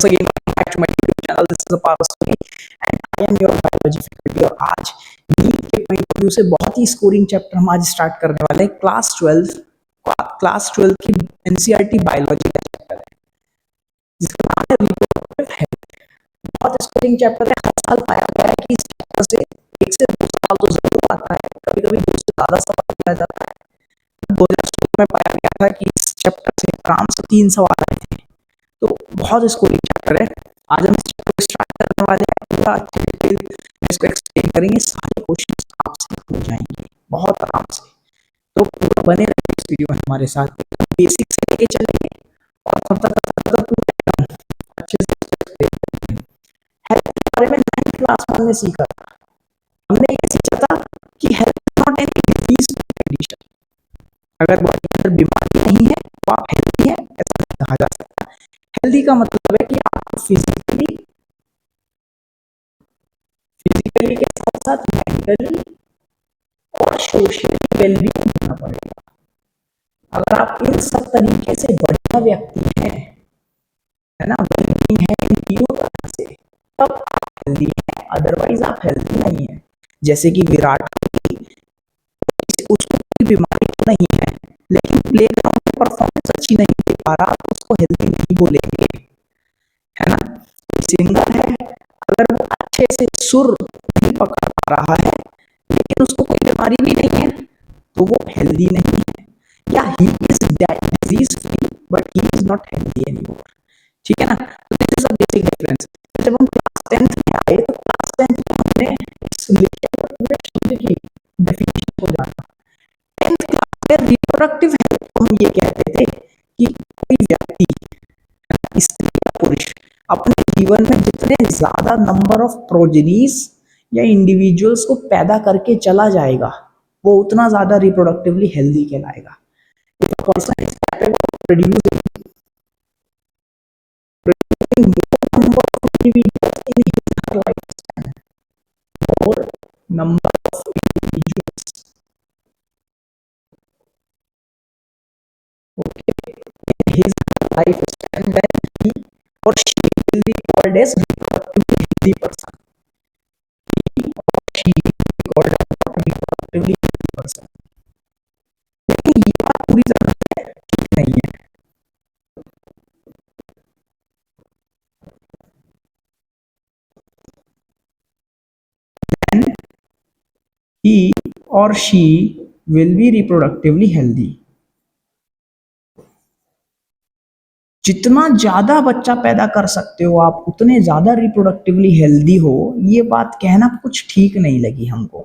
once again welcome back to my YouTube channel. This is Apaar Soni and I am your biology faculty। और आज NEET के point of view से बहुत ही scoring chapter हम आज start करने वाले हैं। क्लास 12 की एनसीईआरटी बायोलॉजी का चैप्टर है जिसका नाम है रिप्रोडक्टिव हेल्थ। बहुत स्कोरिंग चैप्टर है। हर साल पाया गया है कि इस चैप्टर से 1 से 2 सवाल तो जरूर आता है, कभी कभी 2 से ज्यादा सवाल पूछा जाता है। 2016 में पाया गया था कि इस चैप्टर से आराम से 3 सवाल आए थे। तो बहुत स्कोरिंग चैप्टर है। आज हम इस चैप्टर को स्टार्ट करने वाले हैं। पूरा अच्छे डिटेल इसको एक्सप्लेन करेंगे। सारे क्वेश्चंस आपसे हो जाएंगे बहुत आराम से। तो पूरा बने रहिए इस वीडियो में हमारे साथ। बेसिक से लेके चलेंगे और तब तक पूरा अच्छे से एक्सप्लेन करेंगे। हेल्थ के बारे में 9th क्लास में हमने सीखा था। हमने ये सीखा था कि health not any disease condition. अगर बॉडी के अंदर बीमारी नहीं है तो आप हेल्थी हैं, ऐसा नहीं कहा जा सकता। हेल्दी का मतलब है कि आपको फिजिकली के साथ साथ मेंटली और सोशली वेलबींग होना पड़ेगा। अगर आप इन सब तरीके से बढ़िया व्यक्ति हैं, है ना, वेलबींग है इन तीनों तरह से, तब आप हेल्दी हैं। अदरवाइज आप हेल्दी नहीं है। जैसे कि विराट कोहली, उसको कोई बीमारी तो नहीं है लेकिन प्लेग्राउंड में परफॉर्मेंस अच्छी नहीं दे पा रहा, तो उसको हेल्दी नहीं बोलेंगे, है ना। सिंगर है, अगर वो अच्छे से सुर नहीं पकड़ पा रहा है लेकिन उसको कोई बीमारी भी नहीं है तो वो हेल्दी नहीं है। या he is disease free but he is not healthy anymore. ठीक है ना। तो this is a basic difference. जब हम क्लास 10th में आए तो क्लास 10th में हमने इस लिखे हुए पूरे शब्द की डेफिनेशन को जाना। 10th क्लास में रिप्रोडक्टिव हेल्थ को हम ये कहते थे कि कोई व्यक्ति, स्त्री या पुरुष, अपने जीवन में जितने ज्यादा नंबर ऑफ प्रोजेनीज या इंडिविजुअल्स को पैदा करके चला जाएगा वो उतना ज्यादा रिप्रोडक्टिवली हेल्दी कहलाएगा। If a person is capable of producing more number of individuals in his lifespan, more number of individuals, okay, in his lifespan, then he or she will be called as reproductively healthy person. He or she will be called as reproductively healthy person. लेकिन ये बात पूरी तरह से ठीक नहीं है। Then he or she will be reproductively healthy. जितना ज्यादा बच्चा पैदा कर सकते हो आप उतने ज्यादा रिप्रोडक्टिवली हेल्दी हो, ये बात कहना कुछ ठीक नहीं लगी हमको,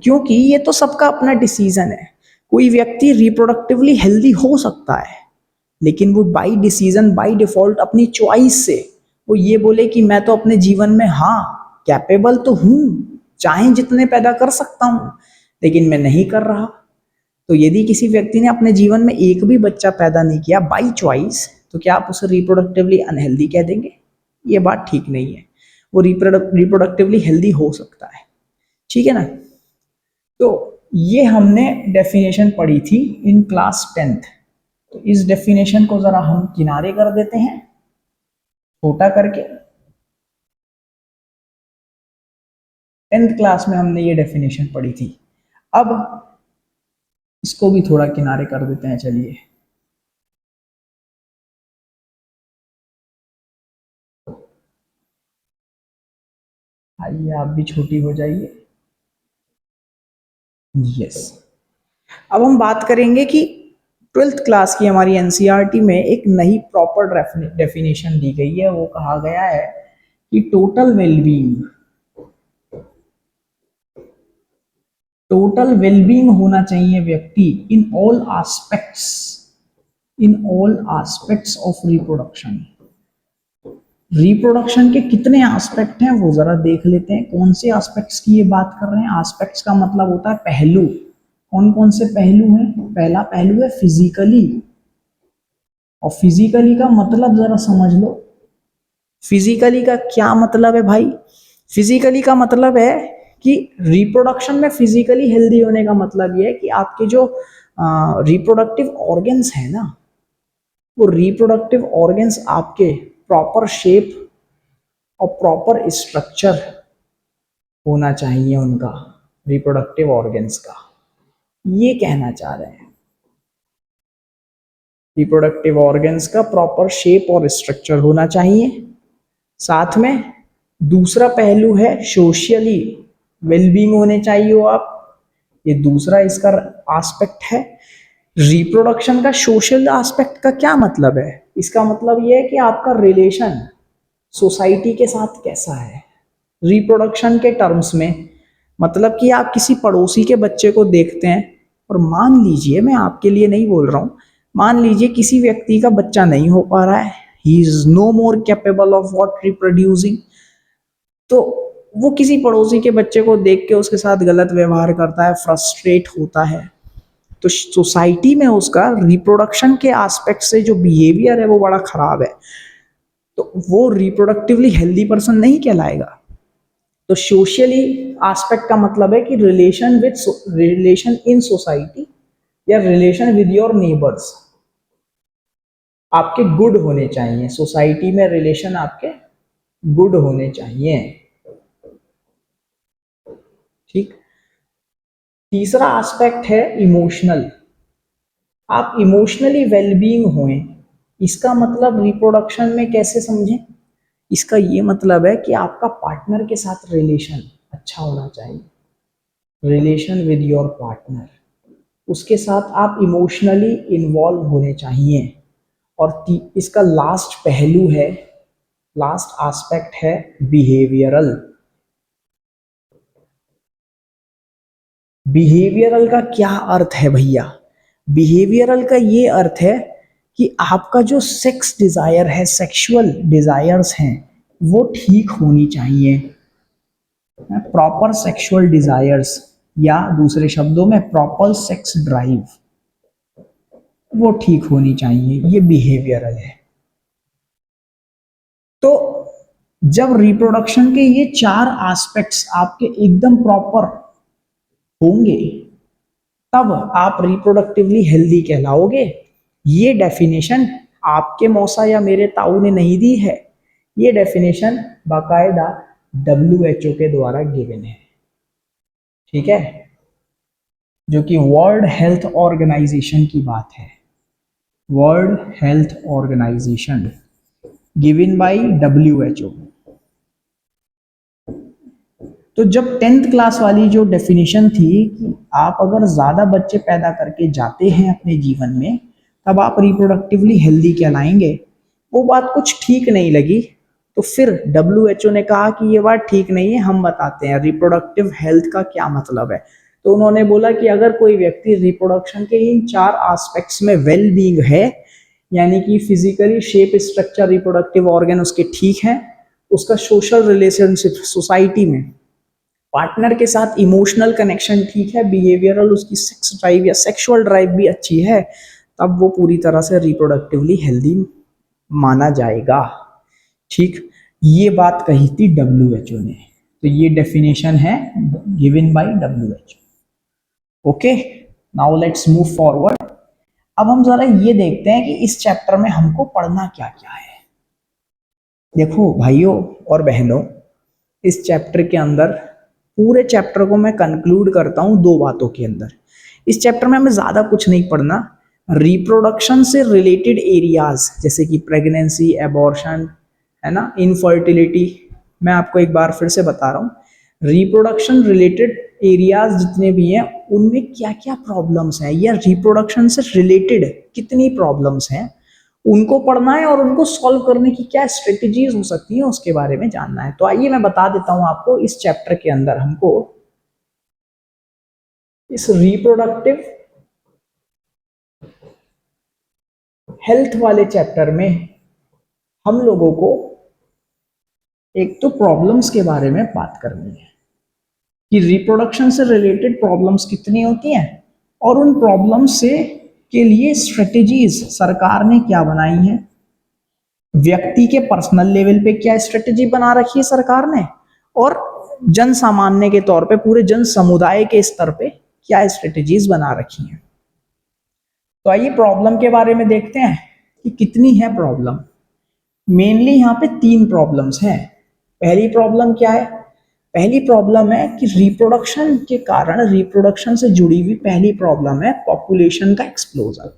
क्योंकि ये तो सबका अपना डिसीजन है। कोई व्यक्ति रिप्रोडक्टिवली हेल्दी हो सकता है लेकिन वो बाय डिसीजन, बाय डिफॉल्ट, अपनी चॉइस से वो ये बोले कि मैं तो अपने जीवन में हाँ कैपेबल तो हूं, चाहे जितने पैदा कर सकता हूं लेकिन मैं नहीं कर रहा। तो यदि किसी व्यक्ति ने अपने जीवन में एक भी बच्चा पैदा नहीं किया बाय चॉइस, तो क्या आप उसे रिप्रोडक्टिवली अनहेल्दी कह देंगे? ये बात ठीक नहीं है। वो रिप्रोडक्टिवली हेल्दी हो सकता है। ठीक है ना। तो ये हमने डेफिनेशन पढ़ी थी इन क्लास 10th। तो इस डेफिनेशन को जरा हम किनारे कर देते हैं छोटा करके। 10th क्लास में हमने ये डेफिनेशन पढ़ी थी। अब इसको भी थोड़ा किनारे कर देते हैं। चलिए, आइए आप भी छोटी हो जाइए। यस। अब हम बात करेंगे कि 12th क्लास की हमारी एनसीईआरटी में एक नई प्रॉपर डेफिनेशन दी गई है। वो कहा गया है कि टोटल वेलबींग होना चाहिए व्यक्ति in all aspects of reproduction. Reproduction के कितने एस्पेक्ट हैं वो जरा देख लेते हैं। कौन से एस्पेक्ट्स की ये बात कर रहे हैं? एस्पेक्ट्स का मतलब होता है पहलू। कौन कौन से पहलू हैं? पहला पहलू है फिजिकली। और फिजिकली का मतलब जरा समझ लो। फिजिकली का क्या मतलब है भाई? फिजिकली का मतलब है कि रिप्रोडक्शन में फिजिकली हेल्दी होने का मतलब ये है कि आपके जो रिप्रोडक्टिव ऑर्गन्स है ना, वो रिप्रोडक्टिव ऑर्गन्स आपके प्रॉपर शेप और प्रॉपर स्ट्रक्चर होना चाहिए उनका, रिप्रोडक्टिव ऑर्गन्स का, ये कहना चाह रहे हैं। रिप्रोडक्टिव ऑर्गन्स का प्रॉपर शेप और स्ट्रक्चर होना चाहिए। साथ में दूसरा पहलू है सोशली वेलबींग होने चाहिए हो आप, ये दूसरा इसका एस्पेक्ट है। रिप्रोडक्शन का सोशल एस्पेक्ट का क्या मतलब है? इसका मतलब ये है कि आपका रिलेशन सोसाइटी के साथ कैसा है रिप्रोडक्शन के टर्म्स में। मतलब कि आप किसी पड़ोसी के बच्चे को देखते हैं और मान लीजिए, मैं आपके लिए नहीं बोल रहा हूं, मान लीजिए किसी व्यक्ति का बच्चा नहीं हो पा रहा है, he is no more capable of what reproducing, तो वो किसी पड़ोसी के बच्चे को देख के उसके साथ गलत व्यवहार करता है, फ्रस्ट्रेट होता है। तो सोसाइटी में उसका रिप्रोडक्शन के एस्पेक्ट से जो बिहेवियर है वो बड़ा खराब है, तो वो रिप्रोडक्टिवली हेल्दी पर्सन नहीं कहलाएगा। तो सोशली एस्पेक्ट का मतलब है कि रिलेशन इन सोसाइटी या रिलेशन विद योर नेबर्स आपके गुड होने चाहिए, सोसाइटी में रिलेशन आपके गुड होने चाहिए। ठीक। तीसरा एस्पेक्ट है इमोशनल, आप इमोशनली वेलबींग हों। इसका मतलब रिप्रोडक्शन में कैसे समझें? इसका ये मतलब है कि आपका पार्टनर के साथ रिलेशन अच्छा होना चाहिए, रिलेशन विद योर पार्टनर, उसके साथ आप इमोशनली इन्वॉल्व होने चाहिए। और इसका लास्ट पहलू है, लास्ट एस्पेक्ट है बिहेवियरल। बिहेवियरल का क्या अर्थ है भैया? बिहेवियरल का ये अर्थ है कि आपका जो सेक्स डिजायर है, सेक्सुअल डिजायर्स हैं, वो ठीक होनी चाहिए। प्रॉपर सेक्सुअल डिजायर्स या दूसरे शब्दों में प्रॉपर सेक्स ड्राइव वो ठीक होनी चाहिए, ये बिहेवियरल है। तो जब रिप्रोडक्शन के ये चार एस्पेक्ट्स आपके एकदम प्रॉपर होंगे तब आप रिप्रोडक्टिवली हेल्दी कहलाओगे। ये डेफिनेशन आपके मौसा या मेरे ताऊ ने नहीं दी है, ये डेफिनेशन बाकायदा WHO के द्वारा गिवन है। ठीक है, जो कि वर्ल्ड हेल्थ ऑर्गेनाइजेशन की बात है, world health organisation given by WHO। तो जब 10th क्लास वाली जो डेफिनेशन थी कि आप अगर ज़्यादा बच्चे पैदा करके जाते हैं अपने जीवन में तब आप रिप्रोडक्टिवली हेल्दी कहलाएंगे, वो बात कुछ ठीक नहीं लगी। तो फिर WHO ने कहा कि ये बात ठीक नहीं है, हम बताते हैं रिप्रोडक्टिव हेल्थ का क्या मतलब है। तो उन्होंने बोला कि अगर कोई व्यक्ति रिप्रोडक्शन के इन चार एस्पेक्ट्स में वेल बीइंग है, यानी कि physically shape structure reproductive organ उसके ठीक है, उसका सोशल रिलेशनशिप सोसाइटी में पार्टनर के साथ इमोशनल कनेक्शन ठीक है, बिहेवियरल उसकी सेक्स ड्राइव या सेक्सुअल ड्राइव भी अच्छी है, तब वो पूरी तरह से रिप्रोडक्टिवली हेल्दी माना जाएगा। ठीक, ये बात कही थी WHO ने। तो ये डेफिनेशन है given by WHO। Okay, now let's move forward. अब हम जरा ये देखते हैं कि इस चैप्टर में हमको पढ़ना क्या क्या है। देखो भाइयों और बहनों, इस चैप्टर के अंदर, पूरे चैप्टर को मैं कंक्लूड करता हूं दो बातों के अंदर। इस चैप्टर में हमें ज्यादा कुछ नहीं पढ़ना, रिप्रोडक्शन से रिलेटेड एरियाज जैसे कि प्रेगनेंसी, एबॉर्शन, है ना, इनफर्टिलिटी। मैं आपको एक बार फिर से बता रहा हूं, रिप्रोडक्शन रिलेटेड एरियाज जितने भी हैं उनमें क्या क्या प्रॉब्लम्स हैं या रिप्रोडक्शन से रिलेटेड कितनी प्रॉब्लम्स हैं उनको पढ़ना है, और उनको सॉल्व करने की क्या स्ट्रेटजीज हो सकती हैं उसके बारे में जानना है। तो आइए मैं बता देता हूं आपको, इस चैप्टर के अंदर हमको इस रिप्रोडक्टिव हेल्थ वाले चैप्टर में हम लोगों को एक तो प्रॉब्लम्स के बारे में बात करनी है कि रिप्रोडक्शन से रिलेटेड प्रॉब्लम्स कितनी होती हैं और उन प्रॉब्लम्स से के लिए स्ट्रेटजीज सरकार ने क्या बनाई हैं, व्यक्ति के पर्सनल लेवल पे क्या स्ट्रेटजी बना रखी है सरकार ने, और जन सामान्य के तौर पे पूरे जन समुदाय के स्तर पे क्या स्ट्रेटजीज बना रखी हैं। तो आइए प्रॉब्लम के बारे में देखते हैं कि कितनी है प्रॉब्लम। मेनली यहाँ पे तीन प्रॉब्लम्स हैं। पहली प्रॉब्लम क्या है? पहली प्रॉब्लम है कि रिप्रोडक्शन के कारण, रिप्रोडक्शन से जुड़ी हुई पहली प्रॉब्लम है पॉपुलेशन का एक्सप्लोजन।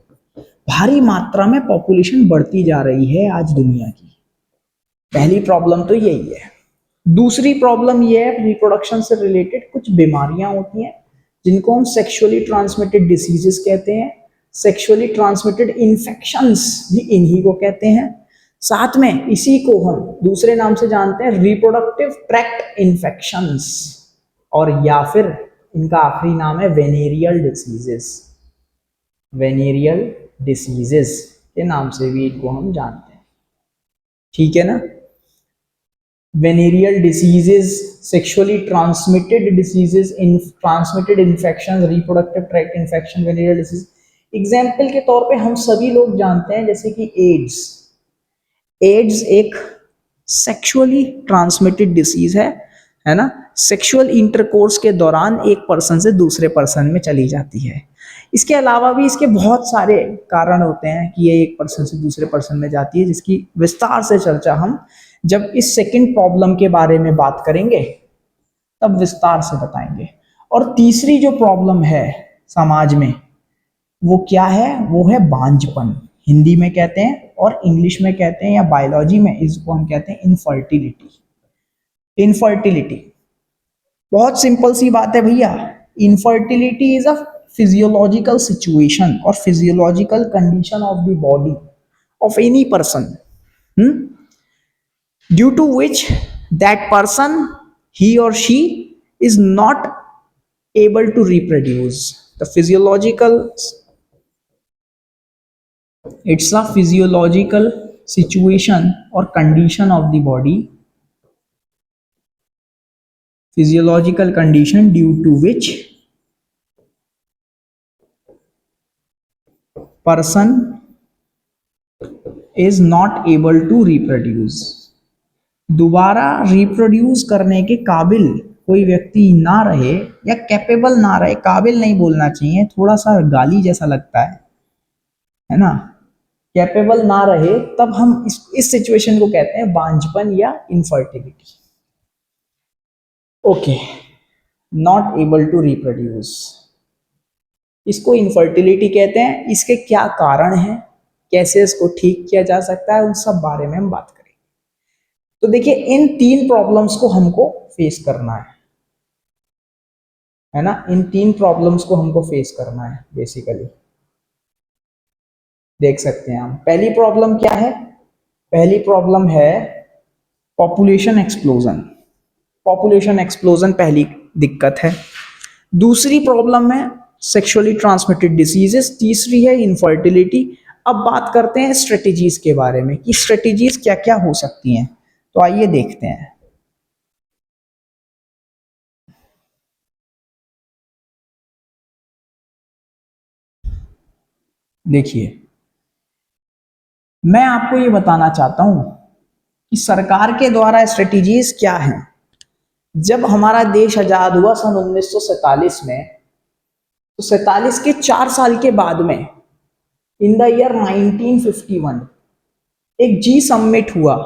भारी मात्रा में पॉपुलेशन बढ़ती जा रही है आज दुनिया की। पहली प्रॉब्लम तो यही है। दूसरी प्रॉब्लम ये है, रिप्रोडक्शन से रिलेटेड कुछ बीमारियां होती हैं जिनको हम सेक्सुअली ट्रांसमिटेड डिसीजेस कहते हैं। सेक्सुअली ट्रांसमिटेड इन्फेक्शंस भी इन्हीं को कहते हैं। साथ में इसी को हम दूसरे नाम से जानते हैं रिप्रोडक्टिव ट्रैक्ट इन्फेक्शंस, और या फिर इनका आखिरी नाम है वेनेरियल डिसीजेस। वेनेरियल डिसीजेस के नाम से भी इनको हम जानते हैं। ठीक है ना? venereal diseases, sexually transmitted diseases, in transmitted infections, reproductive tract infection, venereal disease। Example के तौर पे हम सभी लोग जानते हैं जैसे कि एड्स। एड्स एक सेक्सुअली ट्रांसमिटेड डिसीज है ना? सेक्सुअल इंटरकोर्स के दौरान एक पर्सन से दूसरे पर्सन में चली जाती है। इसके अलावा भी इसके बहुत सारे कारण होते हैं कि ये एक पर्सन से दूसरे पर्सन में जाती है, जिसकी विस्तार से चर्चा हम जब इस सेकंड प्रॉब्लम के बारे में बात करेंगे तब विस्तार से बताएंगे। और तीसरी जो प्रॉब्लम है समाज में वो क्या है? वो है बांझपन, हिंदी में कहते हैं और इंग्लिश में कहते हैं या बायोलॉजी में इसको हम कहते हैं इनफर्टिलिटी। इनफर्टिलिटी बहुत सिंपल सी बात है भैया। Infertility is a physiological situation और physiological condition of the body of any person due to which that person, he or she, is not able to reproduce. The physiological, it's a physiological situation or condition of the body, physiological condition due to which person is not able to reproduce। दोबारा reproduce करने के काबिल कोई व्यक्ति ना रहे या capable ना रहे, काबिल नहीं बोलना चाहिए, थोड़ा सा गाली जैसा लगता है ना? कैपेबल ना रहे तब हम इस सिचुएशन को कहते हैं बांझपन या infertility. Okay, not able to reproduce, इसको इनफर्टिलिटी कहते हैं। इसके क्या कारण हैं, कैसे इसको ठीक किया जा सकता है, उन सब बारे में हम बात करेंगे। तो देखिए, इन तीन प्रॉब्लम्स को हमको फेस करना है ना? इन तीन प्रॉब्लम्स को हमको फेस करना है बेसिकली। देख सकते हैं हम, पहली प्रॉब्लम क्या है? पहली प्रॉब्लम है पॉपुलेशन एक्सप्लोजन। पॉपुलेशन एक्सप्लोजन पहली दिक्कत है। दूसरी प्रॉब्लम है सेक्सुअली ट्रांसमिटेड डिसीजेस। तीसरी है इनफर्टिलिटी। अब बात करते हैं स्ट्रेटेजीज के बारे में कि स्ट्रेटेजीज क्या क्या हो सकती हैं। तो आइए देखते हैं। देखिए, मैं आपको ये बताना चाहता हूं कि सरकार के द्वारा स्ट्रेटेजीज क्या हैं। जब हमारा देश आजाद हुआ सन 1947 में, तो 47 के 4 साल के बाद में इन द ईयर 1951 एक जी समिट हुआ।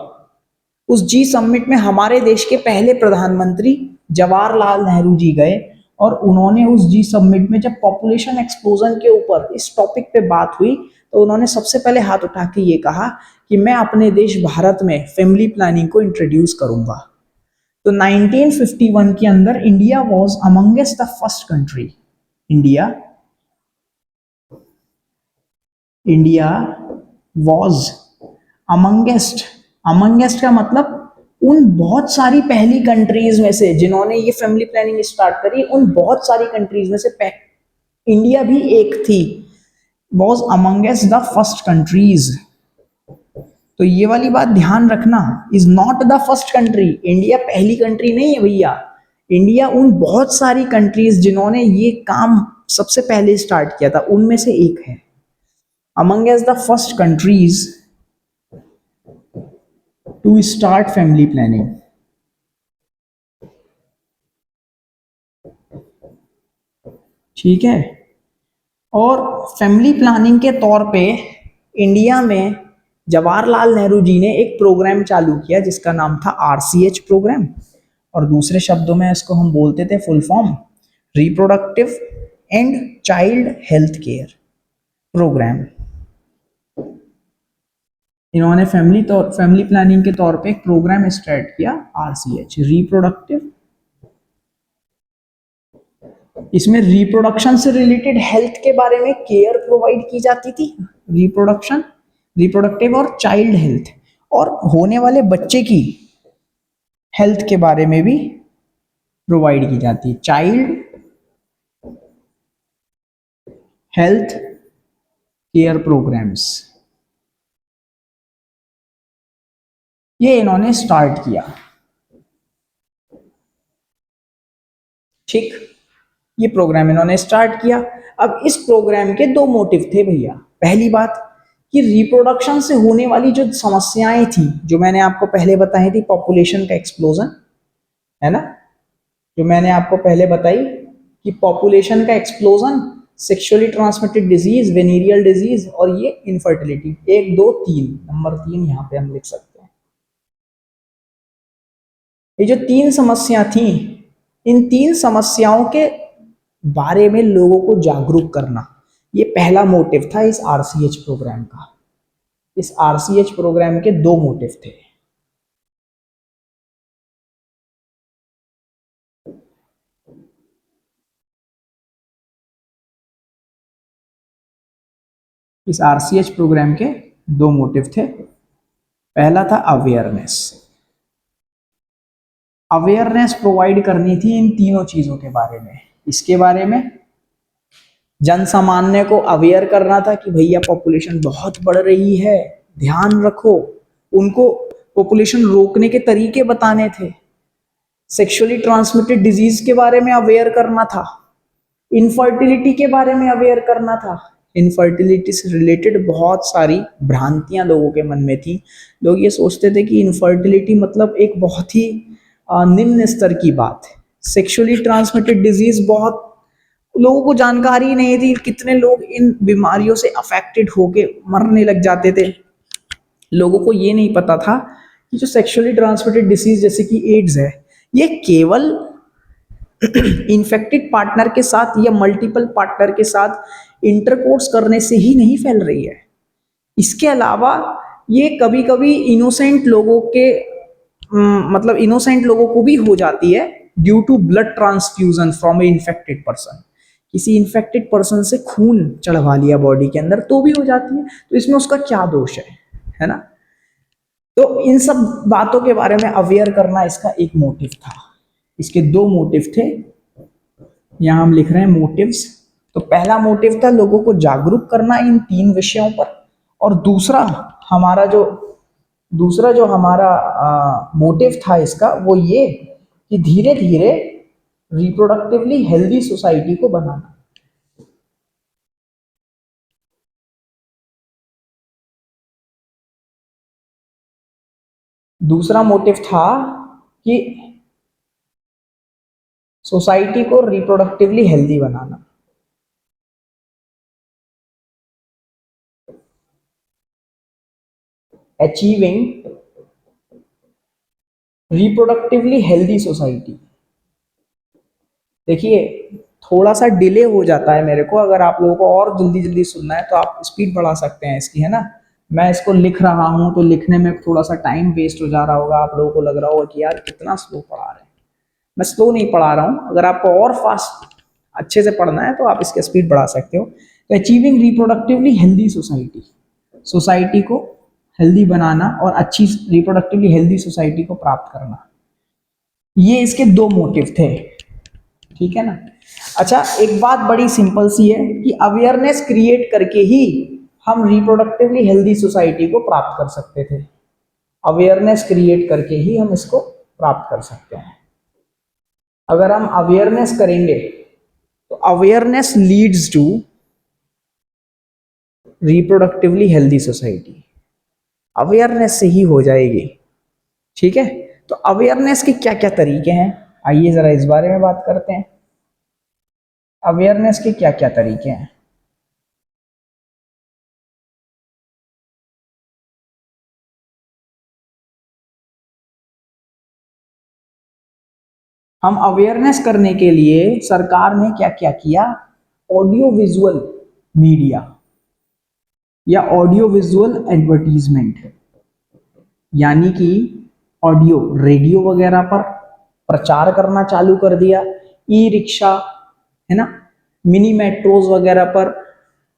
उस जी समिट में हमारे देश के पहले प्रधानमंत्री जवाहरलाल नेहरू जी गए और उन्होंने उस जी समिट में जब पॉपुलेशन एक्सप्लोजन के ऊपर इस टॉपिक पे बात हुई तो उन्होंने सबसे पहले हाथ उठा के ये कहा कि मैं अपने देश भारत में फैमिली प्लानिंग को इंट्रोड्यूस करूंगा। तो 1951 के अंदर India was amongst the first country. India was amongst, amongst का मतलब उन बहुत सारी पहली कंट्रीज में से जिन्होंने ये फैमिली प्लानिंग स्टार्ट करी, उन बहुत सारी कंट्रीज में से इंडिया भी एक थी। Was amongst the first countries. तो ये वाली बात ध्यान रखना, is not the first country. India पहली कंट्री नहीं है भैया। इंडिया उन बहुत सारी कंट्रीज जिन्होंने ये काम सबसे पहले स्टार्ट किया था उनमें से एक है। Amongst the first countries to start family planning. ठीक है। और फैमिली प्लानिंग के तौर पे इंडिया में जवाहरलाल नेहरू जी ने एक प्रोग्राम चालू किया जिसका नाम था आरसीएच प्रोग्राम, और दूसरे शब्दों में इसको हम बोलते थे full form reproductive and child health care programme. इन्होंने फैमिली प्लानिंग के तौर पे एक प्रोग्राम स्टार्ट किया, आरसीएच रिप्रोडक्टिव। इसमें रिप्रोडक्शन से रिलेटेड हेल्थ के बारे में केयर प्रोवाइड की जाती थी, रिप्रोडक्शन, रिप्रोडक्टिव और चाइल्ड हेल्थ, और होने वाले बच्चे की हेल्थ के बारे में भी प्रोवाइड की जाती है, चाइल्ड हेल्थ केयर प्रोग्राम्स। ये इन्होंने स्टार्ट किया, ठीक, ये प्रोग्राम इन्होंने स्टार्ट किया। अब इस प्रोग्राम के दो मोटिव थे भैया। पहली बात कि रिप्रोडक्शन से होने वाली जो समस्याएं थी, जो मैंने आपको पहले बताई थी, पॉपुलेशन का एक्सप्लोजन, है ना, जो मैंने आपको पहले बताई कि पॉपुलेशन का explosion, sexually transmitted disease, venereal disease, और ये इनफर्टिलिटी, एक दो तीन, नंबर 3 यहां पे हम लिख सकते हैं। ये जो तीन समस्या थी, इन तीन समस्याओं के बारे में लोगों को जागरूक करना, ये पहला मोटिव था इस आरसीएच प्रोग्राम का। इस आरसीएच प्रोग्राम के दो मोटिव थे। इस आरसीएच प्रोग्राम के दो मोटिव थे। पहला था अवेयरनेस, अवेयरनेस प्रोवाइड करनी थी इन तीनों चीजों के बारे में। इसके बारे में जन सामान्य को अवेयर करना था कि भैया पॉपुलेशन बहुत बढ़ रही है, ध्यान रखो। उनको पॉपुलेशन रोकने के तरीके बताने थे। सेक्सुअली ट्रांसमिटेड डिजीज के बारे में अवेयर करना था। इनफर्टिलिटी के बारे में अवेयर करना था। इनफर्टिलिटी से रिलेटेड बहुत सारी भ्रांतियां लोगों के मन में थी। लोग ये सोचते थे कि इनफर्टिलिटी मतलब एक बहुत ही निम्न स्तर की बात है। सेक्सुअली ट्रांसमिटेड डिजीज बहुत लोगों को जानकारी नहीं थी, कितने लोग इन बीमारियों से अफेक्टेड होके मरने लग जाते थे। लोगों को ये नहीं पता था कि जो सेक्सुअली ट्रांसमिटेड डिसीज जैसे कि एड्स है, ये केवल इन्फेक्टेड पार्टनर के साथ या मल्टीपल पार्टनर के साथ इंटरकोर्स करने से ही नहीं फैल रही है। इसके अलावा ये कभी कभी इनोसेंट लोगों के मतलब इनोसेंट लोगों को भी हो जाती है due to blood transfusion from a infected person. किसी इन्फेक्टेड पर्सन से खून चढ़वा लिया बॉडी के अंदर तो भी हो जाती है, तो इसमें उसका क्या दोष है ना। तो इन सब बातों के बारे में अवेयर करना इसका एक मोटिव था। इसके दो मोटिव थे, यहां हम लिख रहे हैं मोटिव्स। तो पहला मोटिव था लोगों को जागरूक करना इन तीन विषयों पर, और दूसरा जो हमारा मोटिव था इसका वो ये कि धीरे धीरे रिप्रोडक्टिवली हेल्दी सोसाइटी को बनाना। दूसरा मोटिव था कि सोसाइटी को रिप्रोडक्टिवली हेल्दी बनाना। Achieving reproductively healthy society. देखिए थोड़ा सा डिले हो जाता है मेरे को, अगर आप लोगों को और जल्दी जल्दी सुनना है तो आप स्पीड बढ़ा सकते हैं इसकी, है ना। मैं इसको लिख रहा हूं तो लिखने में थोड़ा सा टाइम वेस्ट हो जा रहा होगा, आप लोगों को लग रहा होगा कि यार कितना स्लो पढ़ा रहे हैं। मैं स्लो नहीं पढ़ा रहा हूं, अगर आपको और फास्ट अच्छे से पढ़ना है तो आप इसकी स्पीड बढ़ा सकते हो। तो achieving reproductively healthy society, society को हेल्दी बनाना और अच्छी रिप्रोडक्टिवली हेल्दी सोसाइटी को प्राप्त करना, ये इसके दो मोटिव थे, ठीक है ना। अच्छा एक बात बड़ी सिंपल सी है कि अवेयरनेस क्रिएट करके ही हम रिप्रोडक्टिवली हेल्दी सोसाइटी को प्राप्त कर सकते थे। अवेयरनेस क्रिएट करके ही हम इसको प्राप्त कर सकते हैं। अगर हम अवेयरनेस करेंगे तो awareness leads to reproductively healthy society, awareness से ही हो जाएगी, ठीक है। तो अवेयरनेस के क्या क्या तरीके हैं, आइए जरा इस बारे में बात करते हैं। अवेयरनेस के क्या क्या तरीके हैं। हम अवेयरनेस करने के लिए सरकार ने क्या क्या किया, ऑडियो विजुअल मीडिया या ऑडियो विजुअल एडवर्टीजमेंट, यानी कि ऑडियो रेडियो वगैरह पर प्रचार करना चालू कर दिया, ई रिक्शा है ना, मिनी मेट्रोज वगैरह पर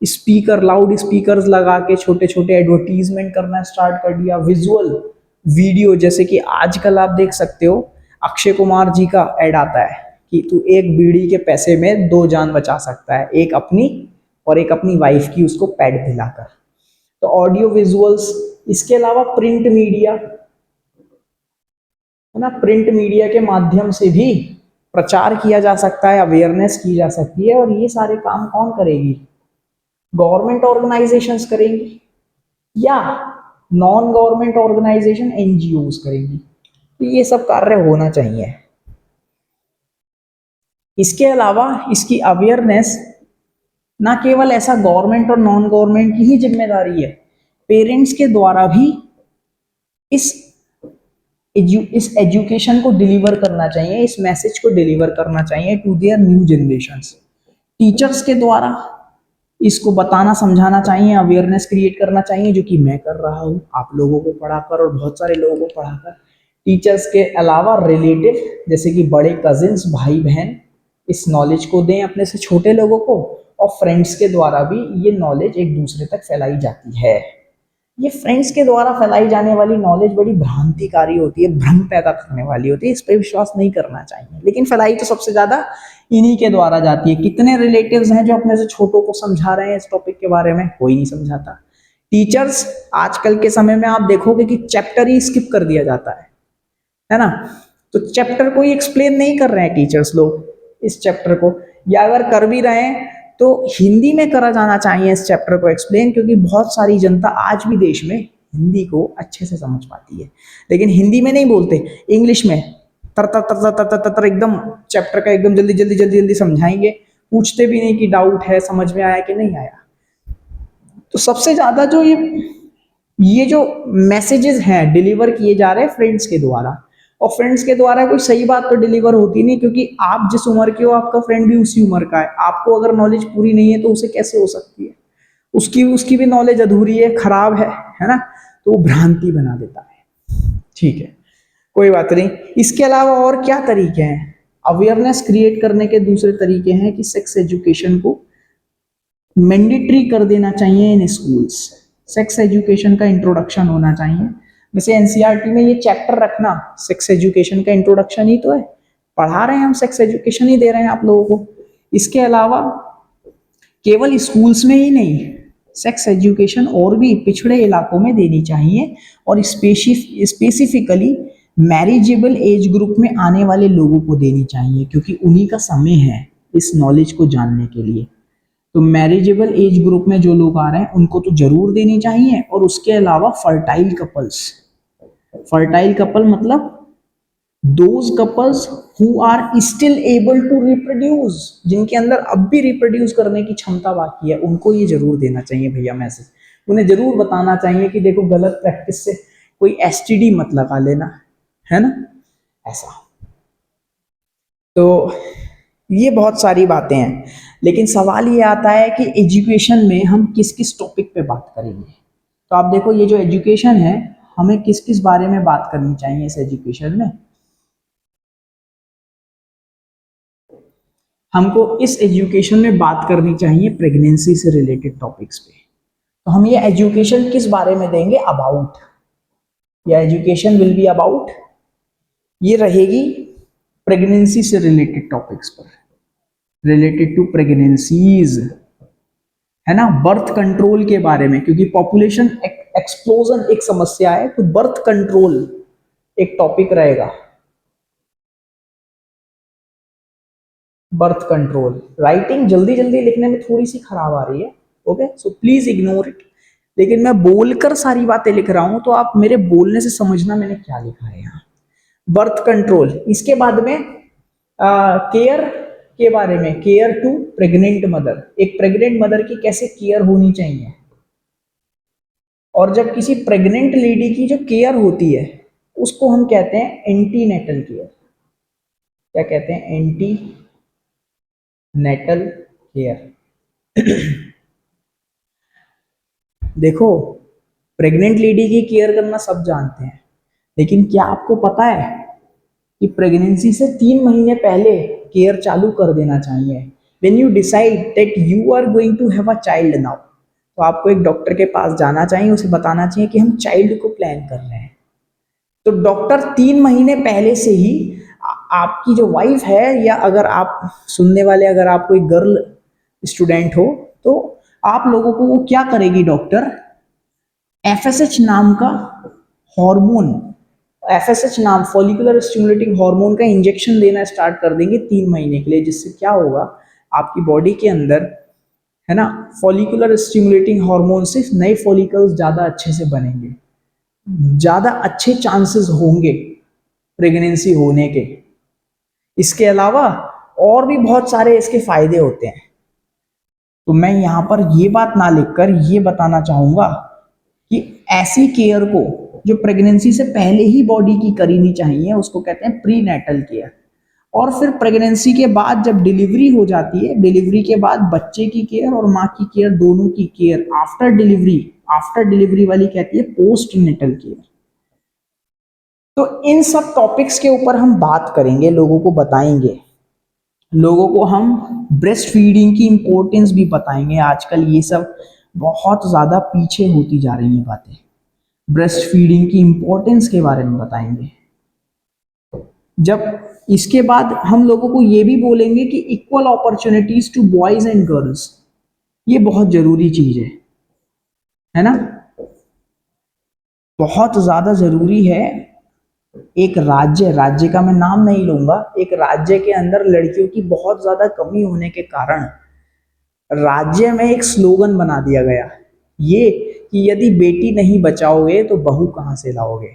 स्पीकर, लाउड स्पीकर्स लगा के छोटे छोटे एडवर्टीजमेंट करना स्टार्ट कर दिया, विजुअल वीडियो, जैसे कि आजकल आप देख सकते हो अक्षय कुमार जी का एड आता है कि तू एक बीड़ी के पैसे में दो जान बचा सकता है, एक अपनी और एक अपनी वाइफ की, उसको पैड दिलाकर। तो ऑडियो विजुअल्स, इसके अलावा प्रिंट मीडिया है ना, प्रिंट मीडिया के माध्यम से भी प्रचार किया जा सकता है, अवेयरनेस की जा सकती है, और ये सारे काम कौन करेगी, गवर्नमेंट ऑर्गेनाइजेशंस करेंगी या नॉन गवर्नमेंट ऑर्गेनाइजेशन एनजीओज करेंगी। तो ये सब कार्य होना चाहिए। इसके अलावा इसकी अवेयरनेस ना केवल ऐसा गवर्नमेंट और नॉन गवर्नमेंट की ही जिम्मेदारी है, पेरेंट्स के द्वारा भी इस इस एजुकेशन को डिलीवर करना चाहिए, इस मैसेज को डिलीवर करना चाहिए to their new generations. Teachers के द्वारा इसको बताना समझाना चाहिए, अवेयरनेस क्रिएट करना चाहिए, जो कि मैं कर रहा हूँ आप लोगों को पढ़ाकर और बहुत सारे लोगों को पढ़ाकर। टीचर्स के अलावा रिलेटिव जैसे कि बड़े कजिन्स, भाई बहन इस नॉलेज को दें अपने से छोटे लोगों को, और फ्रेंड्स के द्वारा भी ये नॉलेज एक दूसरे तक फैलाई जाती है। ये फ्रेंड्स के द्वारा फैलाई जाने वाली नॉलेज बड़ी भ्रांतिकारी होती है, भ्रम पैदा करने वाली होती है, इस पर विश्वास नहीं करना चाहिए, लेकिन फैलाई तो सबसे ज्यादा इन्हीं के द्वारा जाती है। कितने रिलेटिव्स हैं जो अपने से छोटों को समझा रहे हैं इस टॉपिक के बारे में, कोई नहीं समझाता। टीचर्स आजकल के समय में आप देखोगे कि चैप्टर ही स्किप कर दिया जाता है ना, तो चैप्टर को ही एक्सप्लेन नहीं कर रहे हैं टीचर्स लोग इस चैप्टर को, या अगर कर भी रहे हैं तो हिंदी में करा जाना चाहिए इस चैप्टर को एक्सप्लेन, क्योंकि बहुत सारी जनता आज भी देश में हिंदी को अच्छे से समझ पाती है, लेकिन हिंदी में नहीं बोलते, इंग्लिश में तर तर तर तर तर तर तर एकदम चैप्टर का एकदम जल्दी जल्दी जल्दी जल्दी समझाएंगे, पूछते भी नहीं कि डाउट है, समझ में आया कि नहीं आया। तो सबसे ज्यादा जो ये जो मैसेजेस हैं डिलीवर किए जा रहे हैं फ्रेंड्स के द्वारा, और फ्रेंड्स के द्वारा कोई सही बात तो डिलीवर होती नहीं, क्योंकि आप जिस उम्र के हो आपका फ्रेंड भी उसी उम्र का है, आपको अगर नॉलेज पूरी नहीं है तो उसे कैसे हो सकती है, उसकी उसकी भी नॉलेज अधूरी है, खराब है ना, तो वो भ्रांति बना देता है। ठीक है, कोई बात नहीं। इसके अलावा और क्या तरीके हैं अवेयरनेस क्रिएट करने के? दूसरे तरीके हैं कि सेक्स एजुकेशन को मैंडेटरी कर देना चाहिए इन स्कूल्स, सेक्स एजुकेशन का इंट्रोडक्शन होना चाहिए। जैसे एनसीईआरटी में ये चैप्टर रखना सेक्स एजुकेशन का इंट्रोडक्शन ही तो है, पढ़ा रहे हैं हम, सेक्स एजुकेशन ही दे रहे हैं आप लोगों को। इसके अलावा केवल स्कूल्स में ही नहीं, सेक्स एजुकेशन और भी पिछड़े इलाकों में देनी चाहिए, और स्पेसिफिकली मैरिजेबल एज ग्रुप में आने वाले लोगों को देनी चाहिए, क्योंकि उन्हीं का समय है इस नॉलेज को जानने के लिए। तो मैरिजेबल एज ग्रुप में जो लोग आ रहे हैं उनको तो जरूर देनी चाहिए। और उसके अलावा फर्टाइल कपल्स, फर्टाइल कपल मतलब those couples who are still able to reproduce, जिनके अंदर अब भी रिप्रोड्यूस करने की क्षमता बाकी है, उनको ये जरूर देना चाहिए भैया मैसेज। उन्हें जरूर बताना चाहिए कि देखो गलत प्रैक्टिस से कोई एसटीडी मत लगा लेना, है ना, ऐसा। तो ये बहुत सारी बातें हैं, लेकिन सवाल ये आता है कि एजुकेशन में हम किस किस टॉपिक पे बात करेंगे। तो आप देखो ये जो एजुकेशन है, हमें किस किस बारे में बात करनी चाहिए इस एजुकेशन में। हमको इस एजुकेशन में बात करनी चाहिए प्रेगनेंसी से रिलेटेड टॉपिक्स पे। तो हम ये एजुकेशन किस बारे में देंगे? अबाउट, या एजुकेशन विल बी अबाउट, ये रहेगी प्रेगनेंसी से रिलेटेड टॉपिक्स पर, रिलेटेड टू प्रेगनेंसीज, है ना, बर्थ कंट्रोल के बारे में, क्योंकि पॉपुलेशन एक्सप्लोजन एक समस्या है, तो बर्थ कंट्रोल एक टॉपिक रहेगा। बर्थ कंट्रोल, राइटिंग जल्दी जल्दी लिखने में थोड़ी सी खराब आ रही है, okay, so please ignore it, लेकिन मैं बोलकर सारी बातें लिख रहा हूं, तो आप मेरे बोलने से समझना मैंने क्या लिखा है यहाँ। बर्थ कंट्रोल, इसके बाद में केयर के बारे में, केयर टू प्रेग्नेंट मदर, एक प्रेग्नेंट मदर की कैसे केयर होनी चाहिए, और जब किसी प्रेग्नेंट लेडी की जो केयर होती है उसको हम कहते हैं एंटीनेटल केयर, क्या कहते हैं, एंटी नेटल केयर। देखो, प्रेग्नेंट लेडी की केयर करना सब जानते हैं, लेकिन क्या आपको पता है कि प्रेगनेंसी से 3 महीने पहले केयर चालू कर देना चाहिए। When you decide that you are going to have a child now, तो आपको एक डॉक्टर के पास जाना चाहिए, उसे बताना चाहिए कि हम चाइल्ड को प्लान कर रहे हैं। तो डॉक्टर 3 महीने पहले से ही आपकी जो वाइफ है, या अगर आप सुनने वाले अगर आप कोई गर्ल स्टूडेंट हो, तो आप लोगों को वो क्या करेगी डॉक्टर, एफएसएच नाम का हार्मोन, एफएसएच नाम फॉलिकुलर स्टिमुलेटिंग हार्मोन का इंजेक्शन देना स्टार्ट कर देंगे 3 महीने के लिए। जिससे क्या होगा, आपकी बॉडी के अंदर, है ना, फॉलिकुलर स्टिमुलेटिंग हार्मोन से नए फॉलिकल्स ज्यादा अच्छे से बनेंगे, ज्यादा अच्छे चांसेस होंगे प्रेगनेंसी होने के। इसके अलावा और भी बहुत सारे इसके फायदे होते हैं। तो मैं यहां पर ये बात ना लिखकर ये बताना चाहूंगा कि ऐसी केयर को जो प्रेगनेंसी से पहले ही बॉडी की करनी चाहिए, उसको कहते हैं प्री नेटल केयर। और फिर प्रेगनेंसी के बाद जब डिलीवरी हो जाती है, डिलीवरी के बाद बच्चे की केयर और माँ की केयर, दोनों की केयर आफ्टर डिलीवरी वाली कहती है पोस्ट नेटल केयर। तो इन सब टॉपिक्स के ऊपर हम बात करेंगे, लोगों को बताएंगे, लोगों को हम ब्रेस्ट फीडिंग की इंपॉर्टेंस भी बताएंगे। आजकल ये सब बहुत ज्यादा पीछे होती जा रही हैं बातें, ब्रेस्ट फीडिंग की इंपॉर्टेंस के बारे में बताएंगे। जब इसके बाद हम लोगों को ये भी बोलेंगे कि equal opportunities to boys and girls, ये बहुत जरूरी चीज है ना, बहुत ज्यादा जरूरी है। एक राज्य का मैं नाम नहीं लूंगा, एक राज्य के अंदर लड़कियों की बहुत ज्यादा कमी होने के कारण राज्य में एक स्लोगन बना दिया गया, ये कि यदि बेटी नहीं बचाओगे तो बहू कहां से लाओगे।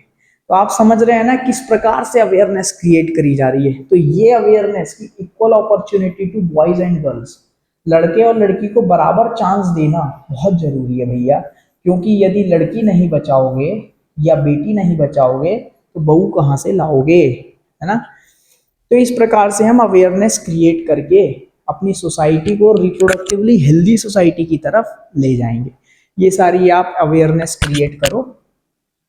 तो आप समझ रहे हैं ना किस प्रकार से अवेयरनेस क्रिएट करी जा रही है। तो ये अवेयरनेस की equal opportunity to boys and girls, लड़के और लड़की को बराबर चांस देना बहुत जरूरी है भैया। क्योंकि यदि लड़की नहीं बचाओगे या बेटी नहीं बचाओगे तो बहू कहां से लाओगे, है ना। तो इस प्रकार से हम अवेयरनेस क्रिएट करके अपनी सोसाइटी को रिप्रोडक्टिवली हेल्दी सोसाइटी की तरफ ले जाएंगे। ये सारी आप अवेयरनेस क्रिएट करो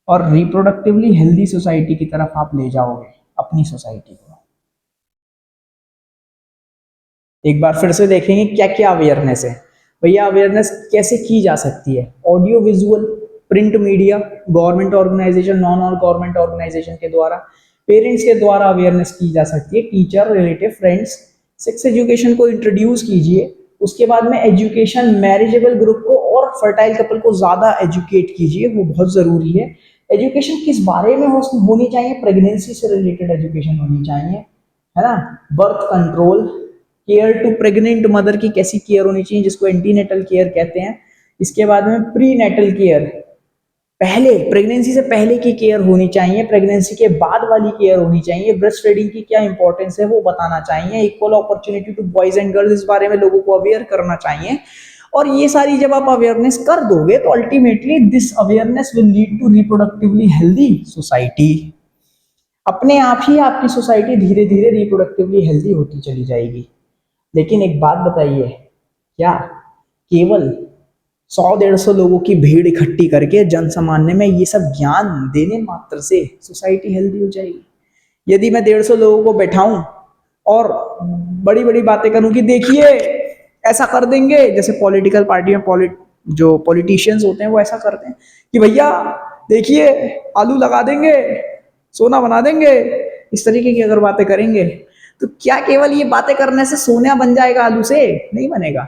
और रिप्रोडक्टिवली हेल्दी सोसाइटी की तरफ आप ले जाओगे अपनी सोसाइटी को। एक बार फिर से देखेंगे क्या क्या अवेयरनेस है। भैया अवेयरनेस कैसे की जा सकती है, audio visual, print media, government organisation, non government organisation के द्वारा, पेरेंट्स के द्वारा अवेयरनेस की जा सकती है, teacher, relative, friends. Sex education को इंट्रोड्यूस कीजिए। उसके बाद में एजुकेशन, मैरिजेबल ग्रुप को और फर्टाइल कपल को ज्यादा एजुकेट कीजिए, वो बहुत जरूरी है। एजुकेशन किस बारे में होनी चाहिए, प्रेगनेंसी से रिलेटेड एजुकेशन होनी चाहिए, है ना। Birth control, care to pregnant mother की कैसी केयर होनी चाहिए, जिसको एंटीनेटल केयर कहते हैं। इसके बाद में प्री नेटल केयर, पहले प्रेगनेंसी से पहले की केयर होनी चाहिए, प्रेगनेंसी के बाद वाली केयर होनी चाहिए, ब्रेस्ट फीडिंग की क्या इंपॉर्टेंस है वो बताना चाहिए, equal opportunity to boys and girls, इस बारे में लोगों को अवेयर करना चाहिए। और ये सारी जब आप अवेयरनेस कर दोगे तो ultimately this awareness will lead to reproductively healthy society. अपने आप ही आपकी सोसाइटी धीरे धीरे रिप्रोडक्टिवली हेल्दी होती चली जाएगी। लेकिन एक बात बताइए, क्या केवल 100-150 लोगों की भीड़ इकट्ठी करके जन सामान्य में ये सब ज्ञान देने मात्र से सोसाइटी हेल्दी हो जाएगी? यदि मैं 150 लोगों को बैठाऊं और बड़ी बड़ी बातें करूं कि देखिए ऐसा कर देंगे, जैसे पॉलिटिकल पार्टी में जो पॉलिटिशियंस होते हैं वो ऐसा करते हैं कि भैया देखिए आलू लगा देंगे, सोना बना देंगे, इस तरीके की अगर बातें करेंगे तो क्या केवल ये बातें करने से सोना बन जाएगा आलू से? नहीं बनेगा।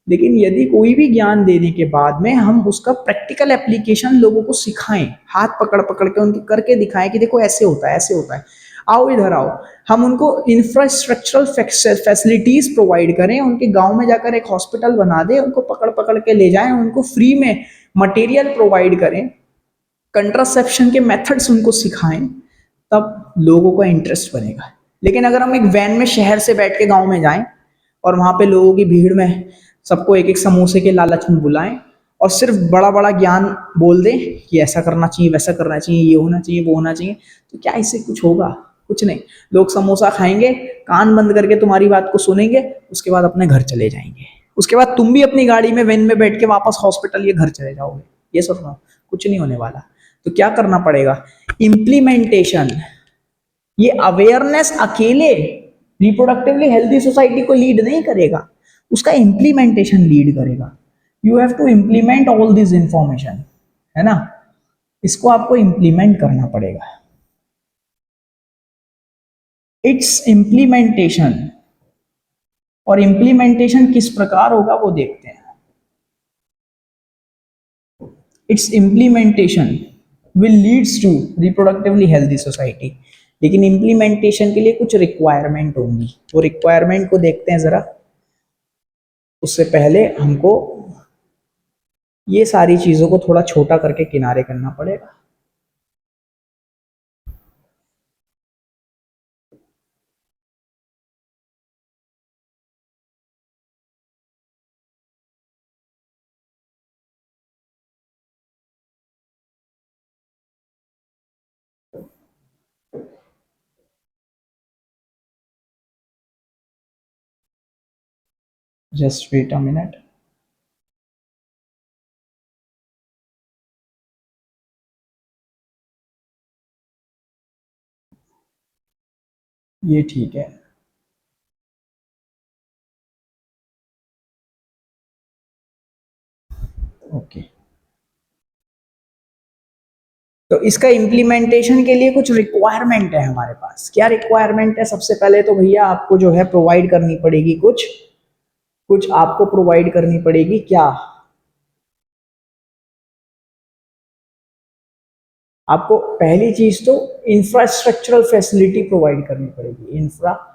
लेकिन यदि कोई भी ज्ञान देने के बाद में हम उसका प्रैक्टिकल एप्लीकेशन लोगों को सिखाएं, हाथ पकड़ पकड़ के उनके करके दिखाएं कि देखो ऐसे होता है, ऐसे होता है, आओ इधर आओ, हम उनको इंफ्रास्ट्रक्चरल फैसिलिटीज प्रोवाइड करें, उनके गांव में जाकर एक हॉस्पिटल बना दें, उनको पकड़ पकड़ के ले जाएं, उनको फ्री में मटेरियल प्रोवाइड करें, कंट्रासेप्शन के मेथड्स उनको सिखाएं, तब लोगों का इंटरेस्ट बनेगा। लेकिन अगर हम एक वैन में शहर से बैठ के गांव में जाएं और वहां पे लोगों की भीड़ में सबको एक एक समोसे के लालच में बुलाएं और सिर्फ बड़ा बड़ा ज्ञान बोल दें कि ऐसा करना चाहिए, वैसा करना चाहिए, ये होना चाहिए, वो होना चाहिए, तो क्या इससे कुछ होगा? कुछ नहीं, लोग समोसा खाएंगे, कान बंद करके तुम्हारी बात को सुनेंगे, उसके बाद अपने घर चले जाएंगे। उसके बाद तुम भी अपनी गाड़ी में वैन में बैठ के वापस हॉस्पिटल या घर चले जाओगे। ये सोचना, कुछ नहीं होने वाला। तो क्या करना पड़ेगा? इम्प्लीमेंटेशन। ये अवेयरनेस अकेले रिप्रोडक्टिवली हेल्दी सोसाइटी को लीड नहीं करेगा, उसका इम्प्लीमेंटेशन लीड करेगा। You have to implement all this information, है ना? इसको आपको इम्प्लीमेंट करना पड़ेगा। इट्स इम्प्लीमेंटेशन, और इम्प्लीमेंटेशन किस प्रकार होगा वो देखते हैं। Its implementation will leads to reproductively healthy society. लेकिन इम्प्लीमेंटेशन के लिए कुछ रिक्वायरमेंट होंगी, वो रिक्वायरमेंट को देखते हैं जरा। उससे पहले हमको ये सारी चीजों को थोड़ा छोटा करके किनारे करना पड़ेगा। Just wait a minute. ये ठीक है। ओके, तो इसका इम्प्लीमेंटेशन के लिए कुछ रिक्वायरमेंट है हमारे पास। क्या रिक्वायरमेंट है? सबसे पहले तो भैया आपको जो है प्रोवाइड करनी पड़ेगी कुछ कुछ आपको प्रोवाइड करनी पड़ेगी। क्या? आपको पहली चीज तो इंफ्रास्ट्रक्चरल फैसिलिटी प्रोवाइड करनी पड़ेगी। इंफ्रास्ट्रक्चरल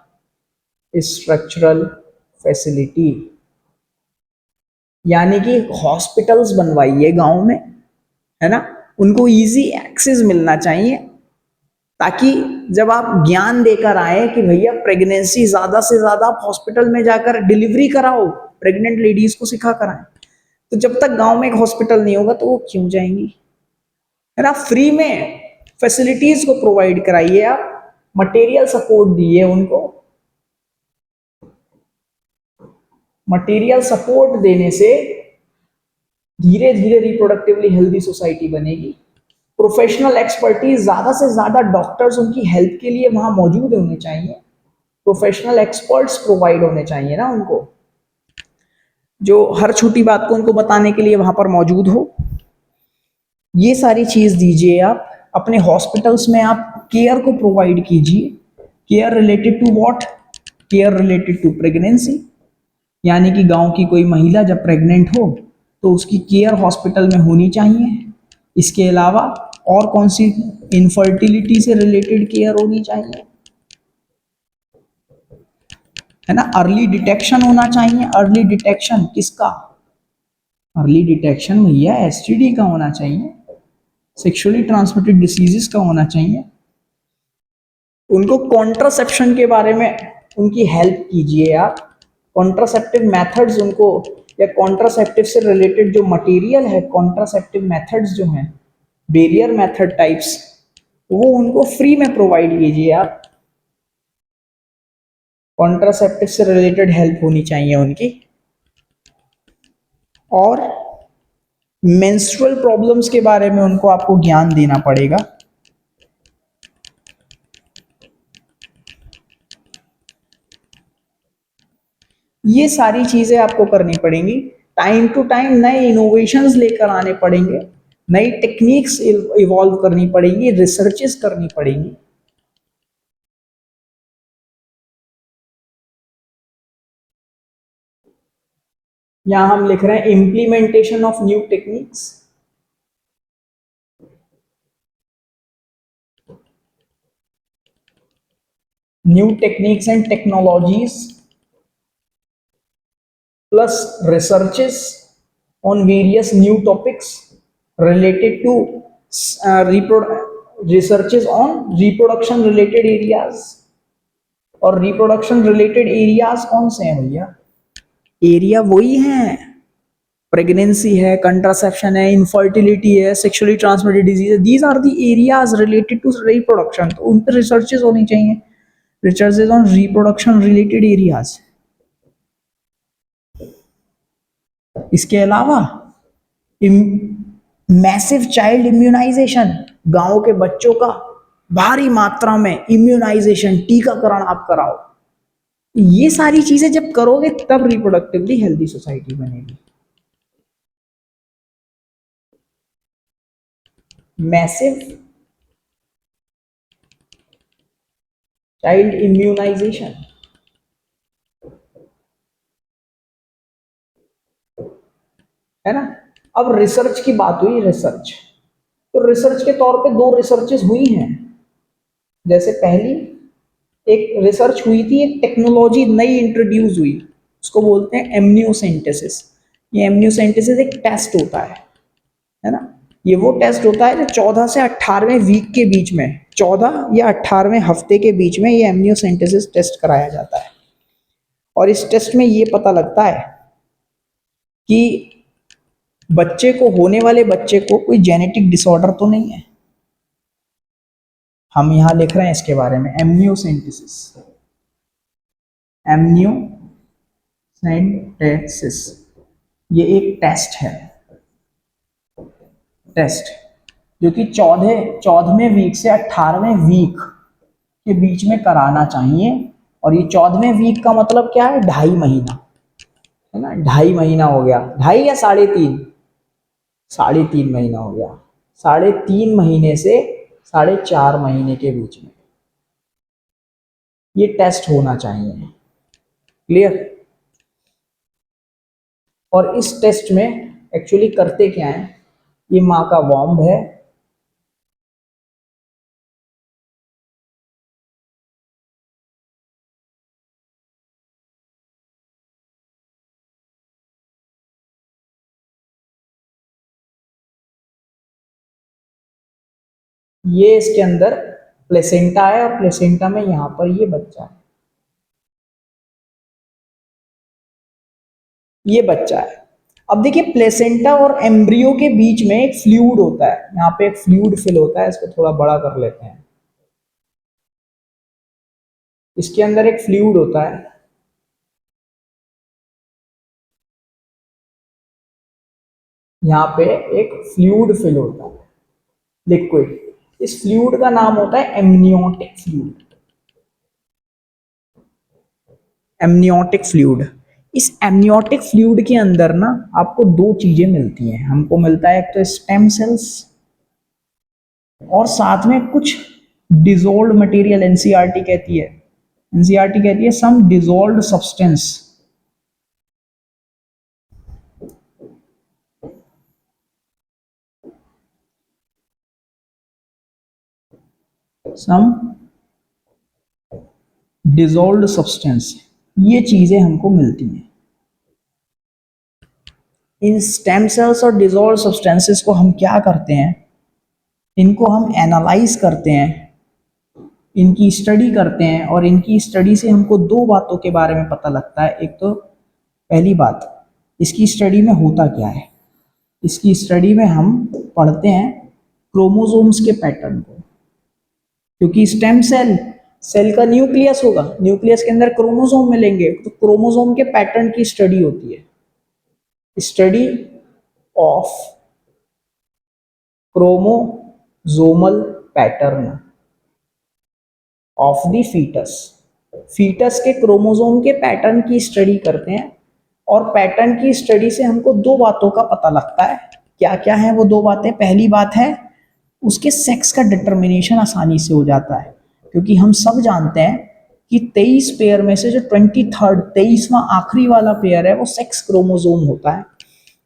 फैसिलिटी यानी कि हॉस्पिटल्स बनवाइए गांव में, है ना? उनको इजी एक्सेस मिलना चाहिए, ताकि जब आप ज्ञान देकर आए कि भैया प्रेगनेंसी ज्यादा से ज्यादा आप हॉस्पिटल में जाकर डिलीवरी कराओ, प्रेग्नेंट लेडीज को सिखा कर आए। तो जब तक गांव में एक हॉस्पिटल नहीं होगा तो वो क्यों जाएंगी, है ना? फ्री में फैसिलिटीज को प्रोवाइड कराइए आप, मटेरियल सपोर्ट दिए उनको। मटेरियल सपोर्ट देने से धीरे धीरे रिप्रोडक्टिवली हेल्दी सोसाइटी बनेगी। प्रोफेशनल एक्सपर्टीज, ज्यादा से ज्यादा डॉक्टर्स उनकी हेल्प के लिए वहां मौजूद होने चाहिए। प्रोफेशनल एक्सपर्ट्स प्रोवाइड होने चाहिए ना उनको, जो हर छोटी बात को उनको बताने के लिए वहां पर मौजूद हो। ये सारी चीज दीजिए आप अपने हॉस्पिटल्स में। आप केयर को प्रोवाइड कीजिए। Care related to what? Care related to pregnancy, यानी कि गांव की कोई महिला जब प्रेग्नेंट हो तो उसकी केयर हॉस्पिटल में होनी चाहिए। इसके अलावा और कौन सी? इनफर्टिलिटी से रिलेटेड केयर होनी चाहिए, है ना? अर्ली डिटेक्शन होना चाहिए। अर्ली डिटेक्शन किसका? अर्ली डिटेक्शन भैया एसटीडी का होना चाहिए, सेक्सुअली ट्रांसमिटेड डिसीजेस का होना चाहिए। उनको कॉन्ट्रासेप्शन के बारे में उनकी हेल्प कीजिए आप। कॉन्ट्रासेप्टिव मेथड्स उनको, या कॉन्ट्रासेप्टिव से रिलेटेड जो मटेरियल है, कॉन्ट्रासेप्टिव मेथड्स जो हैं, बैरियर मेथड टाइप्स, वो उनको फ्री में प्रोवाइड कीजिए आप। कॉन्ट्रासेप्टिव से रिलेटेड हेल्प होनी चाहिए उनकी। और मेंस्ट्रुअल प्रॉब्लम्स के बारे में उनको आपको ज्ञान देना पड़ेगा। ये सारी चीजें आपको करनी पड़ेंगी। टाइम टू टाइम नए इनोवेशंस लेकर आने पड़ेंगे, नई टेक्निक्स इवॉल्व करनी पड़ेगी, रिसर्चेस करनी पड़ेंगी। यहां हम लिख रहे हैं implementation of new techniques. New techniques and technologies plus researches on various new topics related to researches on reproduction related areas। और रिप्रोडक्शन रिलेटेड एरियाज कौन से हैं भैया? एरिया वही हैं प्रेगनेंसी है, कंट्रासेप्शन है, इनफर्टिलिटी है, सेक्सुअली ट्रांसमिटेड डिजीज है, these are the areas related to reproduction. तो उन पर रिसर्चेज होनी चाहिए, researches on reproduction related areas. इसके अलावा मैसिव चाइल्ड इम्यूनाइजेशन, गांव के बच्चों का भारी मात्रा में इम्यूनाइजेशन, टीकाकरण आप कराओ। ये सारी चीजें जब करोगे तब रिप्रोडक्टिवली हेल्दी सोसाइटी बनेगी। मैसिव चाइल्ड इम्यूनाइजेशन, है ना। अब रिसर्च की बात हुई, रिसर्च, तो रिसर्च के तौर पे दो रिसर्चेस हुई हैं। जैसे पहली एक रिसर्च हुई थी, एक टेक्नोलॉजी नई इंट्रोड्यूस हुई, उसको बोलते हैं एमनियोसेंटेसिस। ये एमनियोसेंटेसिस एक टेस्ट होता है ना। ये वो टेस्ट होता है जो 14 से 18वें वीक के बीच में, 14 या 18वें हफ्ते के बीच में ये एमनियोसेंटेसिस टेस्ट कराया जाता है। और इस टेस्ट में ये पता लगता है कि बच्चे को, होने वाले बच्चे को कोई जेनेटिक डिसऑर्डर तो नहीं है। हम यहां लिख रहे हैं इसके बारे में, एमनियोसेंटेसिस, एमनियोसेंटेसिस ये एक टेस्ट है, टेस्ट जो कि 14वें वीक से 18वें वीक के बीच में कराना चाहिए। और ये 14वें वीक का मतलब क्या है, 2.5 महीना, है ना। 2.5 महीना हो गया, 2.5 या 3.5, 3.5 महीना हो गया, 3.5 महीने से 4.5 महीने के बीच में ये टेस्ट होना चाहिए। क्लियर। और इस टेस्ट में एक्चुअली करते क्या है, ये माँ का वॉम्ब है, ये इसके अंदर प्लेसेंटा है, और प्लेसेंटा में यहां पर ये बच्चा है, ये बच्चा है। अब देखिए, प्लेसेंटा और एम्ब्रियो के बीच में एक फ्लूइड होता है, यहाँ पे एक फ्लूइड फिल होता है, इसको थोड़ा बड़ा कर लेते हैं। इसके अंदर एक फ्लूइड होता है, यहाँ पे एक फ्लूइड फिल होता है, लिक्विड। इस फ्लूइड का नाम होता है एमनियोटिक फ्लूइड, एमनियोटिक फ्लूइड। इस एमनियोटिक फ्लूइड के अंदर ना आपको दो चीजें मिलती हैं, हमको मिलता है एक तो स्टेम सेल्स, और साथ में कुछ डिजोल्व मटेरियल। एनसीईआरटी कहती है, एनसीईआरटी कहती है सम डिजोल्व सब्सटेंस, सम डिजोल्व सब्सटेंस, ये चीजें हमको मिलती हैं। इन स्टेम सेल्स और डिजोल्व सब्सटेंसेस को हम क्या करते हैं, इनको हम एनालाइज करते हैं, इनकी स्टडी करते हैं। और इनकी स्टडी से हमको दो बातों के बारे में पता लगता है। एक तो पहली बात, इसकी स्टडी में होता क्या है, इसकी स्टडी में हम पढ़ते हैं क्रोमोसोम्स के पैटर्न को। क्योंकि स्टेम सेल, सेल का न्यूक्लियस होगा, न्यूक्लियस के अंदर क्रोमोसोम मिलेंगे, तो क्रोमोसोम के पैटर्न की स्टडी होती है, study of chromosomal pattern of the foetus. Foetus के क्रोमोसोम के पैटर्न की स्टडी करते हैं। और पैटर्न की स्टडी से हमको दो बातों का पता लगता है। क्या क्या है वो दो बातें? पहली बात है, उसके सेक्स का डिटर्मिनेशन आसानी से हो जाता है, क्योंकि हम सब जानते हैं कि 23 पेयर में से जो 23वां आखिरी वाला पेयर है वो सेक्स क्रोमोसोम होता है।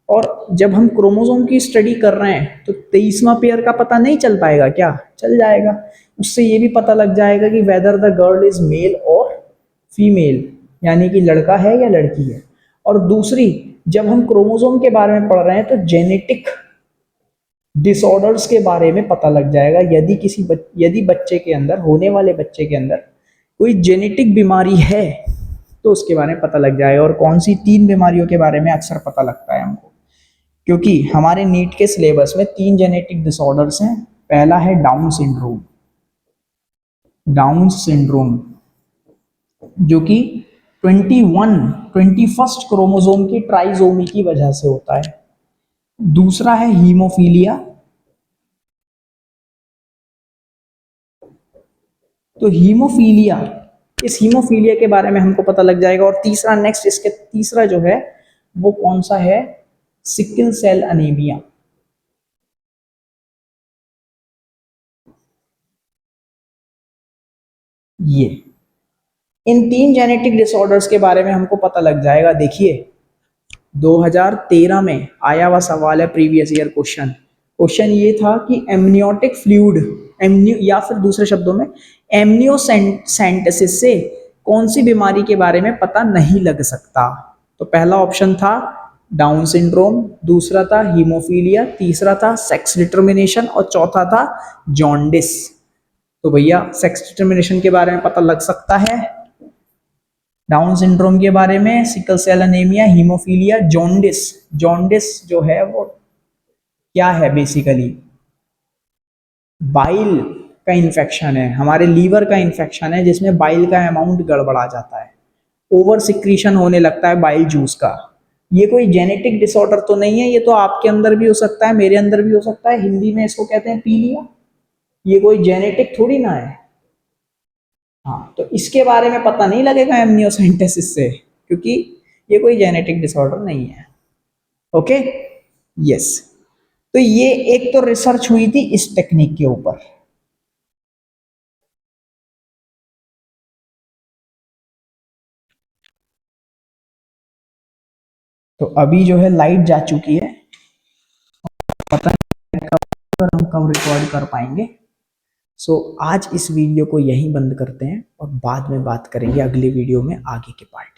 और जब हम क्रोमोसोम की स्टडी कर रहे हैं तो 23वां पेयर का पता नहीं चल पाएगा क्या? चल जाएगा। उससे ये भी पता लग जाएगा कि whether the girl is male और फीमेल, यानी कि लड़का है या लड़की है। और दूसरी, जब हम क्रोमोसोम के बारे में पढ़ रहे हैं तो जेनेटिक डिसऑर्डर्स के बारे में पता लग जाएगा। यदि बच्चे के अंदर, होने वाले बच्चे के अंदर कोई जेनेटिक बीमारी है तो उसके बारे में पता लग जाएगा। और कौन सी 3 बीमारियों के बारे में अक्सर पता लगता है हमको? क्योंकि हमारे नीट के सिलेबस में 3 जेनेटिक डिसऑर्डर्स हैं। पहला है डाउन सिंड्रोम, डाउन सिंड्रोम जो कि 21 क्रोमोसोम की ट्राइसोमी की वजह से होता है। दूसरा है हीमोफीलिया, तो हीमोफीलिया, इस हीमोफीलिया के बारे में हमको पता लग जाएगा। और तीसरा नेक्स्ट, इसके तीसरा जो है वो कौन सा है, सिकल सेल अनीमिया। ये इन 3 जेनेटिक डिसऑर्डर्स के बारे में हमको पता लग जाएगा। देखिए 2013 में आया हुआ सवाल है, प्रीवियस ईयर क्वेश्चन। क्वेश्चन ये था कि एमनियोटिक फ्लूइड, एमनियो या फिर दूसरे शब्दों में एमनियोसेंटेसिस से कौन सी बीमारी के बारे में पता नहीं लग सकता। तो पहला ऑप्शन था डाउन सिंड्रोम, दूसरा था हीमोफीलिया, तीसरा था सेक्स डिटर्मिनेशन और चौथा था जॉन्डिस। तो भैया सेक्स डिटर्मिनेशन के बारे में पता लग सकता है, डाउन सिंड्रोम के बारे में, sickle cell anaemia, haemophilia, jaundice. Jaundice जो है वो क्या है, बेसिकली बाइल का इन्फेक्शन है, हमारे लीवर का इन्फेक्शन है, जिसमें बाइल का अमाउंट गड़बड़ा जाता है, ओवर सिक्रीशन होने लगता है बाइल जूस का। ये कोई जेनेटिक डिसऑर्डर तो नहीं है, ये तो आपके अंदर भी हो सकता है, मेरे अंदर भी हो सकता है। हिंदी में इसको कहते हैं पीलिया। ये कोई जेनेटिक थोड़ी ना है। हाँ, तो इसके बारे में पता नहीं लगेगा एमनियोसेंटेसिस से, क्योंकि ये कोई जेनेटिक डिसऑर्डर नहीं है। Okay, yes. तो ये एक तो रिसर्च हुई थी इस टेक्निक के ऊपर। तो अभी जो है लाइट जा चुकी है, पता नहीं कब हम कब रिकॉर्ड कर पाएंगे। सो आज इस वीडियो को यहीं बंद करते हैं और बाद में बात करेंगे अगले वीडियो में आगे के पार्ट।